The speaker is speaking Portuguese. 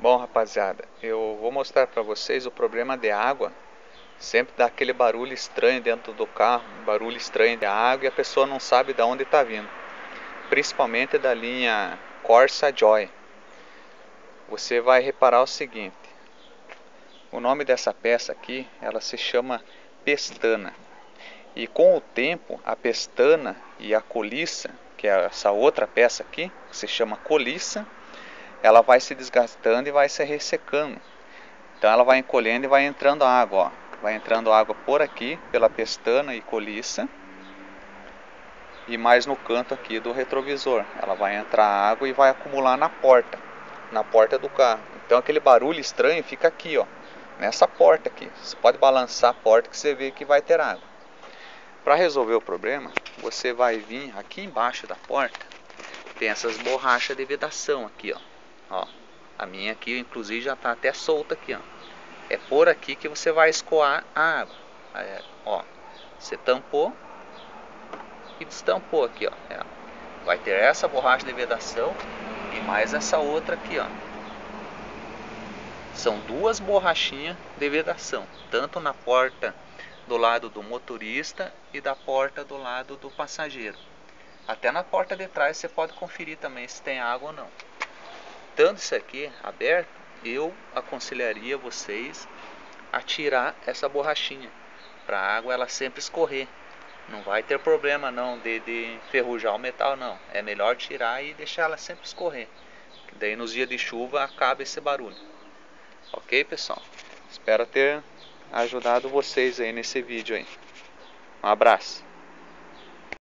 Bom, rapaziada, eu vou mostrar para vocês o problema de água. Sempre dá aquele barulho estranho dentro do carro, barulho estranho de água, e a pessoa não sabe de onde está vindo. Principalmente da linha Corsa Joy. Você vai reparar o seguinte: o nome dessa peça aqui, ela se chama pestana. E com o tempo, a pestana e a coliça, que é essa outra peça aqui, que se chama coliça, ela vai se desgastando e vai se ressecando. Então ela vai encolhendo e vai entrando água, ó. Vai entrando água por aqui, pela pestana e coliça. E mais no canto aqui do retrovisor. Ela vai entrar água e vai acumular na porta do carro. Então aquele barulho estranho fica aqui, ó, nessa porta aqui. Você pode balançar a porta que você vê que vai ter água. Para resolver o problema, você vai vir aqui embaixo da porta. Tem essas borrachas de vedação aqui, ó. A minha aqui, inclusive, já está até solta aqui, ó. É por aqui que você vai escoar a água. Ó, você tampou e destampou aqui, ó. Vai ter essa borracha de vedação e mais essa outra aqui, ó. São duas borrachinhas de vedação, tanto na porta do lado do motorista e da porta do lado do passageiro. Até na porta de trás você pode conferir também se tem água ou não. Estando isso aqui aberto, eu aconselharia vocês a tirar essa borrachinha, para a água ela sempre escorrer. Não vai ter problema não de enferrujar o metal, não. É melhor tirar e deixar ela sempre escorrer. Daí nos dias de chuva acaba esse barulho. Ok, pessoal? Espero ter ajudado vocês aí nesse vídeo aí. Um abraço.